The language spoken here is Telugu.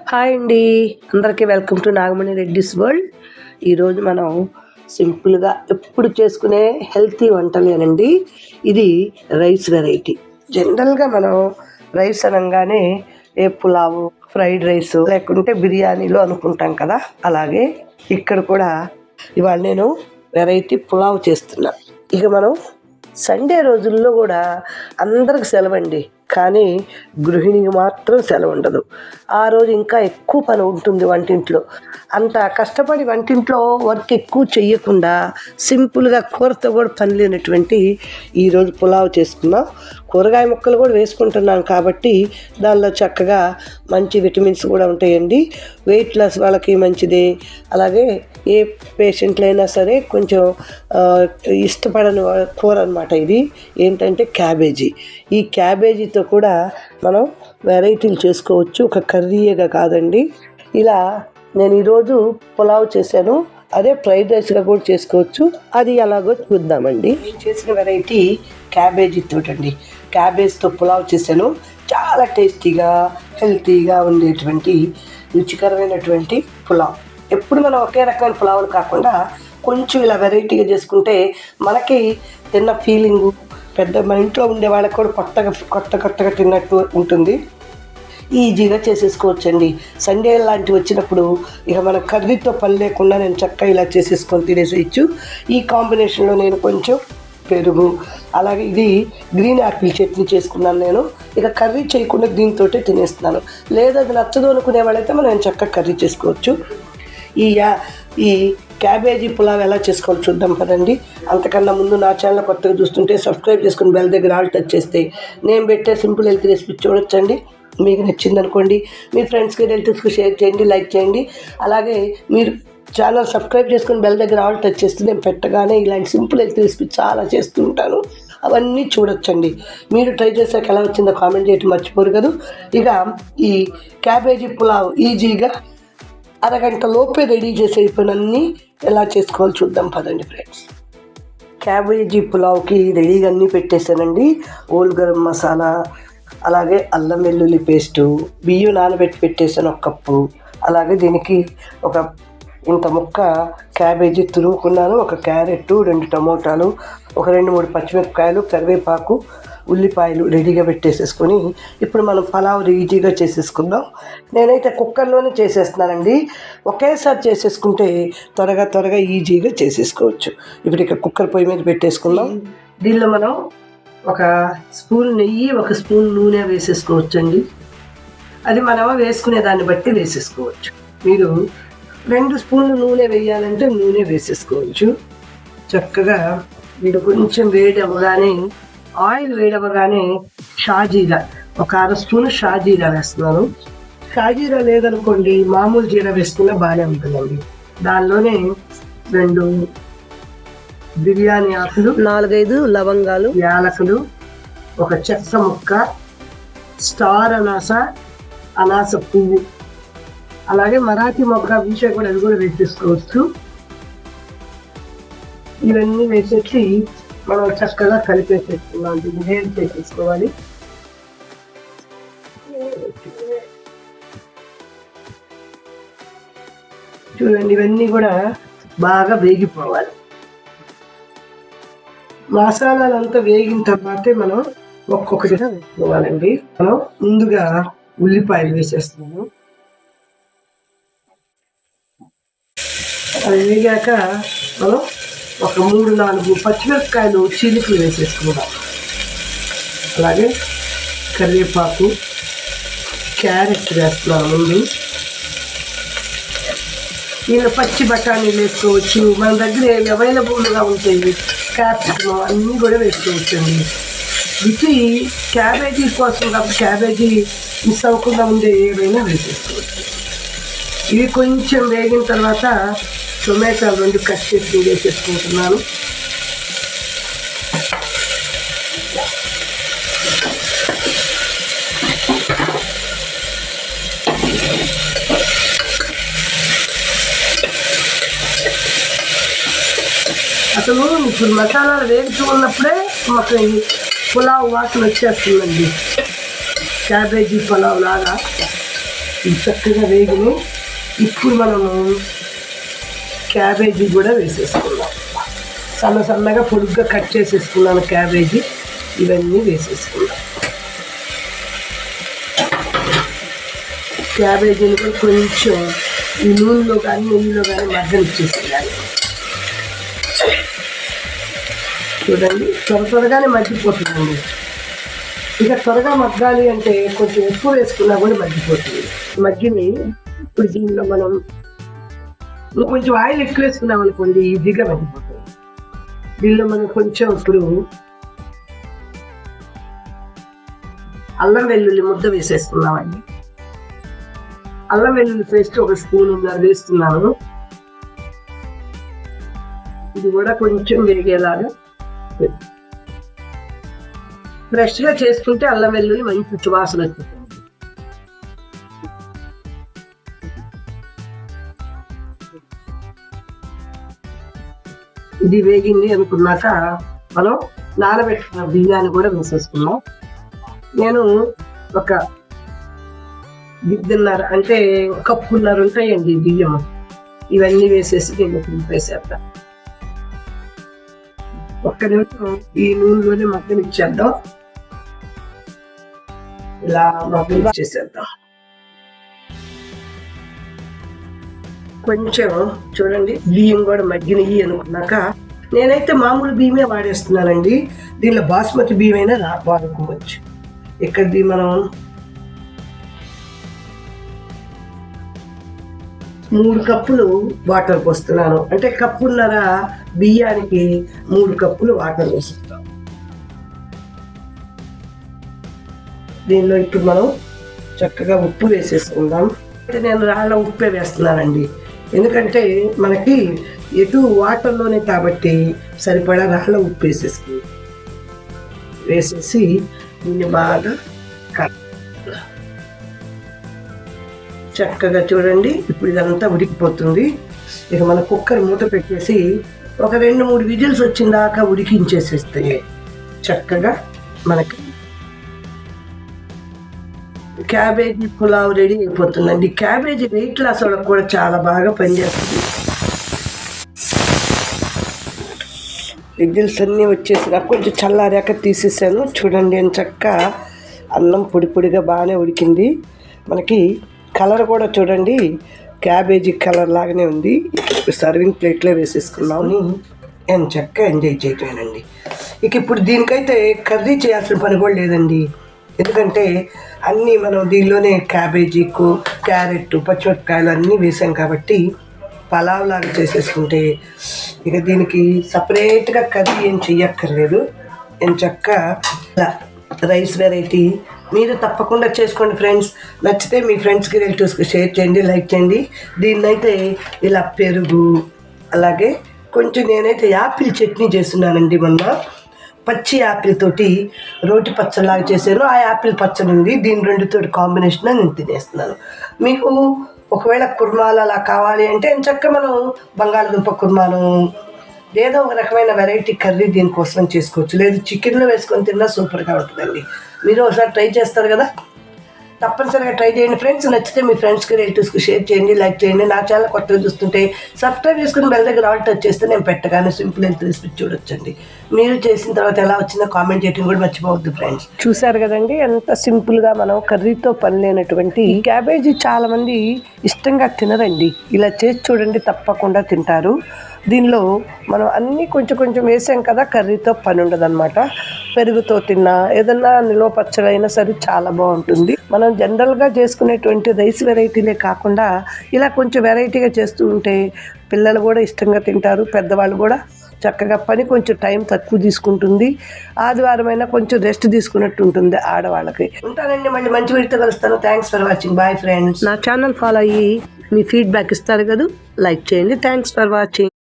హాయ్ అండి, అందరికీ welcome to Nagamani Reddy's world. ఈరోజు మనం సింపుల్గా ఎప్పుడు చేసుకునే హెల్తీ వంటలేనండి. ఇది రైస్ వెరైటీ. జనరల్గా మనం రైస్ అనగానే ఏ పులావు, ఫ్రైడ్ రైస్ లేకుంటే బిర్యానీలు అనుకుంటాం కదా. అలాగే ఇక్కడ కూడా ఇవాళ నేను వెరైటీ పులావ్ చేస్తున్నా. ఇక మనం సండే రోజుల్లో కూడా అందరికి సెలవండి, కానీ గృహిణికి మాత్రం సెలవు ఉండదు. ఆ రోజు ఇంకా ఎక్కువ పని ఉంటుంది వంటింట్లో. అంత కష్టపడి వంటింట్లో వర్క్ ఎక్కువ చెయ్యకుండా సింపుల్గా కూరతో కూడా పని లేనటువంటి ఈరోజు పులావ్ చేసుకున్నాం. కూరగాయ ముక్కలు కూడా వేసుకుంటున్నాం కాబట్టి దానిలో చక్కగా మంచి విటమిన్స్ కూడా ఉంటాయండి. వెయిట్ లాస్ వాళ్ళకి మంచిదే. అలాగే ఏ పేషెంట్లు అయినా సరే కొంచెం ఇష్టపడని కూర అనమాట. ఇది ఏంటంటే క్యాబేజీ. ఈ క్యాబేజీతో కూడా మనం వెరైటీలు చేసుకోవచ్చు, ఒక కర్రీగా కాదండి. ఇలా నేను ఈరోజు పులావ్ చేశాను, అదే ఫ్రైడ్ రైస్గా కూడా చేసుకోవచ్చు. అది ఎలాగో చూద్దామండి. నేను చేసిన వెరైటీ క్యాబేజీతో అండి. క్యాబేజ్తో పులావ్ చేశాను. చాలా టేస్టీగా హెల్తీగా ఉండేటువంటి రుచికరమైనటువంటి పులావ్. ఎప్పుడు మనం ఒకే రకమైన పులావులు కాకుండా కొంచెం ఇలా వెరైటీగా చేసుకుంటే మనకి తిన్న ఫీలింగు మన ఇంట్లో ఉండే వాళ్ళకి కూడా కొత్తగా తిన్నట్టు ఉంటుంది. ఈజీగా చేసేసుకోవచ్చండి. సండే లాంటివి వచ్చినప్పుడు ఇక మన కర్రీతో పని లేకుండా నేను చక్కగా ఇలా చేసేసుకొని తినేసేయచ్చు. ఈ కాంబినేషన్లో నేను కొంచెం పెరుగు, అలాగే ఇది గ్రీన్ యాపిల్ చట్నీ చేసుకున్నాను నేను. ఇక కర్రీ చేయకుండా దీంతో తినేస్తున్నాను. లేదా అది నచ్చదు అనుకునే వాళ్ళైతే మనం చక్కగా కర్రీ చేసుకోవచ్చు. ఈ క్యాబేజీ పులావ్ ఎలా చేసుకోవాలి చూద్దాం కదండి. అంతకన్నా ముందు నా ఛానల్ కొత్తగా చూస్తుంటే సబ్స్క్రైబ్ చేసుకుని బెల్ దగ్గర ఆల్ టచ్ చేస్తే నేను పెట్టే సింపుల్ హెల్తీ రెసిపీ చూడొచ్చండి. మీకు నచ్చింది అనుకోండి, మీ ఫ్రెండ్స్కి రిలేటివ్స్కి షేర్ చేయండి, లైక్ చేయండి. అలాగే మీరు ఛానల్ సబ్స్క్రైబ్ చేసుకుని బెల్ దగ్గర ఆల్ టచ్ చేస్తే నేను పెట్టగానే ఇలాంటి సింపుల్ హెల్తీ రెసిపీ చాలా చేస్తూ ఉంటాను. అవన్నీ చూడొచ్చండి. మీరు ట్రై చేసాక ఎలా వచ్చిందో కామెంట్ చేయడం మర్చిపోరు కదా. ఇక ఈ క్యాబేజీ పులావ్ ఈజీగా అరగంట లోపే రెడీ చేసేపోయినన్ని ఎలా చేసుకోవాలి చూద్దాం పదండి ఫ్రెండ్స్. క్యాబేజీ పులావ్కి రెడీగా అన్నీ పెట్టేశానండి. ఓల్ గరం మసాలా, అలాగే అల్లం వెల్లుల్లి పేస్టు, బియ్యం నానబెట్టి పెట్టేసాను 1 కప్పు. అలాగే దీనికి ఒక ఇంత ముక్క క్యాబేజీ తురుముకున్నాను, 1 క్యారెట్, 2 టమోటాలు, ఒక 2-3 పచ్చిమిరపకాయలు, కరివేపాకు, ఉల్లిపాయలు రెడీగా పెట్టేసేసుకొని ఇప్పుడు మనం పలావ్ ఈజీగా చేసేసుకుందాం. నేనైతే కుక్కర్లోనే చేసేస్తున్నానండి. ఒకేసారి చేసేసుకుంటే త్వరగా ఈజీగా చేసేసుకోవచ్చు. ఇప్పుడు ఇక కుక్కర్ పొయ్యి మీద పెట్టేసుకుందాం. దీనిలో మనం 1 స్పూన్ నెయ్యి, 1 స్పూన్ నూనె వేసేసుకోవచ్చండి. అది మనం వేసుకునే దాన్ని బట్టి వేసేసుకోవచ్చు. మీరు 2 స్పూన్లు నూనె వేయాలంటే నూనె వేసేసుకోవచ్చు. చక్కగా వీడు కొంచెం ఆయిల్ వేడవగానే షాజీరా, 1 అర స్పూన్ షాజీరా వేస్తున్నాను. షాజీరా లేదనుకోండి మామూలు జీరా వేసుకున్నా బాగానే ఉంటుందండి. దానిలోనే 2 బిర్యానీ ఆకులు, 4-5 లవంగాలు, యాలకులు, 1 చెక్క ముక్క, స్టార్ అనాస పువ్వు, అలాగే మరాఠీ మొగ్గ విషయం కూడా అది కూడా వేసేసుకోవచ్చు. ఇవన్నీ వేసేసి మనం చక్కగా కలిపేసేసుకున్నాం. వేడి చేసేసుకోవాలి. చూడండి, ఇవన్నీ కూడా బాగా వేగిపోవాలి. మసాలాలంతా వేగిన తర్వాతే మనం ఒక్కొక్కటిగా వేసుకోవాలండి. మనం ముందుగా ఉల్లిపాయలు వేసేస్తున్నాము. అది వేగాక మనం ఒక 3-4 పచ్చిమిరపకాయలు చిలికలు వేసేసుకుందాం. అలాగే కరివేపాకు, క్యారెట్ వేస్తున్నాను ముందు. దీనిలో పచ్చి బఠానీలు వేసుకోవచ్చు. మన దగ్గర అవైలబుల్గా ఉంటాయి. క్యాప్సికమ్ అన్నీ కూడా వేసుకోవచ్చండి. ఇది క్యాబేజీ కోసం కాబట్టి క్యాబేజీ మిస్ అవ్వకుండా ఉండే ఏవైనా వేసేసుకోవచ్చు. ఇవి కొంచెం వేగిన తర్వాత టొమాటోలు 2 కట్ చేసి వేసేసుకుంటున్నాను. అసలు ఇప్పుడు మసాలాలు వేగుతూ ఉన్నప్పుడే మాకు పులావ్ వాసన వచ్చేస్తుందండి. క్యాబేజీ పులావ్ లాగా ఇవి చక్కగా వేగిని. ఇప్పుడు మనము క్యాబేజీ కూడా వేసేసుకుందాం. సన్నగా పొడుగ్గా కట్ చేసేసుకున్నాను క్యాబేజీ. ఇవన్నీ వేసేసుకుందాం. క్యాబేజీని కూడా కొంచెం ఈ నూనెలో కానీ నెయ్యిలో కానీ మగ్గనిచ్చేసేయాలి. చూడండి, త్వరగానే మగ్గిపోతుందండి. ఇక త్వరగా మగ్గాలి అంటే కొంచెం ఉప్పు వేసుకున్నా కూడా మగ్గిపోతుంది. మగ్గిని ఇప్పుడు దీనిలో మనం కొంచెం ఆయిల్ ఎక్కువ వేసుకున్నాం అనుకోండి, ఈజీగా మగ్గిపోతుంది. దీనిలో మనం కొంచెం ఇప్పుడు అల్లం వెల్లుల్లి ముద్ద వేసేసుకున్నామండి. అల్లం వెల్లుల్లి పేస్ట్ 1 స్పూన్ వేస్తున్నాను. ఇది కూడా కొంచెం వేగేలాగా. ఫ్రెష్గా చేసుకుంటే అల్లం వెల్లుల్లి మంచి సువాసన వస్తుంది. ఇది వేగింది అనుకున్నాక మనం నానబెట్టుకున్న బియ్యాన్ని కూడా వేసేసుకున్నాం. నేను ఒక గిద్దెన్నర అంటే కప్పున్నర ఉంటాయండి బియ్యం. ఇవన్నీ వేసేసి నేను వేసేద్దాం. ఒక్క నిమిషం ఈ నూనెలోనే మగ్గనిచ్చేద్దాం. ఇలా మగ్గనిచ్చేసేద్దాం. కొంచెం చూడండి, బియ్యం కూడా మగ్గినవి అనుకున్నాక నేనైతే మామూలు బియ్యమే వాడేస్తున్నానండి. దీనిలో బాస్మతి బియ్యం అయినా వాడుకోవచ్చు. ఇక్కడిది మనం 3 కప్పులు వాటర్ పోస్తున్నాను. అంటే కప్పున్నర బియ్యానికి 3 కప్పులు వాటర్ పోస్తున్నాం. దీనిలో ఇప్పుడు మనం చక్కగా ఉప్పు వేసేసుకుందాం. నేను రాళ్ళ ఉప్పే వేస్తున్నానండి, ఎందుకంటే మనకి ఎటు వాటర్లోనే కాబట్టి సరిపడా రాళ్ళ ఉప్పు వేసేసి దీన్ని బాగా చక్కగా చూడండి. ఇప్పుడు ఇదంతా ఉడికిపోతుంది. ఇక మన కుక్కర్ మూత పెట్టేసి ఒక 2-3 విజిల్స్ వచ్చిన దాకా ఉడికించేసేస్తే చక్కగా మనకి క్యాబేజీ పులావ్ రెడీ అయిపోతుందండి. క్యాబేజీ వెయిట్ లాస్ అవడానికి కూడా చాలా బాగా పనిచేస్తుంది. విజిల్స్ అన్నీ వచ్చేసి కొంచెం చల్లారాక తీసేసాను. చూడండి ఎంత చక్కగా అన్నం పొడిగా బాగానే ఉడికింది. మనకి కలర్ కూడా చూడండి క్యాబేజీ కలర్ లాగానే ఉంది. సర్వింగ్ ప్లేట్లో వేసేసుకున్నాము. ఎంత చక్కగా ఎంజాయ్ చేయటమేనండి. ఇక ఇప్పుడు దీనికైతే కర్రీ చేయాల్సిన పని కూడా లేదండి, ఎందుకంటే అన్నీ మనం దీనిలోనే క్యాబేజీకు క్యారెట్ పచ్చిమిరపకాయలు అన్నీ వేసాం కాబట్టి పలావ్ లాగా చేసేసుకుంటే ఇక దీనికి సపరేట్గా కర్రీ ఏం చెయ్యక్కర్లేదు. ఎంత చక్కగా రైస్ వెరైటీ మీరు తప్పకుండా చేసుకోండి ఫ్రెండ్స్. నచ్చితే మీ ఫ్రెండ్స్కి రిలేటివ్స్కి షేర్ చేయండి, లైక్ చేయండి. దీన్నైతే ఇలా పెరుగు, అలాగే కొంచెం నేనైతే యాపిల్ చట్నీ చేస్తున్నానండి. మొన్న పచ్చి యాపిల్ తోటి రోటి పచ్చడిలాగా చేశాను. ఆ యాపిల్ పచ్చడి ఉంది, దీని రెండుతోటి కాంబినేషన్ నేను తినేస్తున్నాను. మీకు ఒకవేళ కుర్మాలు అలా కావాలి అంటే చక్కగా మనం బంగాళదుంప కుర్మాను ఏదో ఒక రకమైన వెరైటీ కర్రీ దీనికోసం చేసుకోవచ్చు. లేదు చికెన్లో వేసుకొని తిన్నా సూపర్గా ఉంటుందండి. మీరు ఒకసారి ట్రై చేస్తారు కదా, తప్పనిసరిగా ట్రై చేయండి ఫ్రెండ్స్. నచ్చితే మీ ఫ్రెండ్స్కి రిలేటివ్స్కి షేర్ చేయండి, లైక్ చేయండి. నా ఛానల్ కొత్తగా చూస్తుంటే సబ్స్క్రైబ్ చేసుకుని బెల్ దగ్గర ఆల్ టచ్ చేస్తే నేను పెట్టగానే సింపుల్ హెల్త్ రెసిపీ చూడొచ్చండి. మీరు చేసిన తర్వాత ఎలా వచ్చిందో కామెంట్ చేయడం కూడా మర్చిపోవద్దు ఫ్రెండ్స్. చూసారు కదండి ఎంత సింపుల్గా మనం కర్రీతో పని లేనటువంటి క్యాబేజీ చాలా మంది ఇష్టంగా తినరండి. ఇలా చేసి చూడండి, తప్పకుండా తింటారు. దీనిలో మనం అన్నీ కొంచెం వేసాం కదా, కర్రీతో పని ఉండదన్నమాట. పెరుగుతో తిన్నా ఏదన్నా నిలువ పచ్చడి అయినా సరే చాలా బాగుంటుంది. మనం జనరల్గా చేసుకునేటువంటి రైస్ వెరైటీలే కాకుండా ఇలా కొంచెం వెరైటీగా చేస్తూ ఉంటే పిల్లలు కూడా ఇష్టంగా తింటారు, పెద్దవాళ్ళు కూడా. చక్కగా పని కొంచెం టైం తక్కువ తీసుకుంటుంది. ఆదివారం అయినా కొంచెం రెస్ట్ తీసుకున్నట్టు ఉంటుంది ఆడవాళ్ళకి. ఉంటానండి, మళ్ళీ మంచి వీడియోతో కలుస్తాను. Thanks for watching. Bye friends. నా ఛానల్ ఫాలో అయ్యి మీ ఫీడ్బ్యాక్ ఇస్తారు కదా, లైక్ చేయండి. Thanks for watching.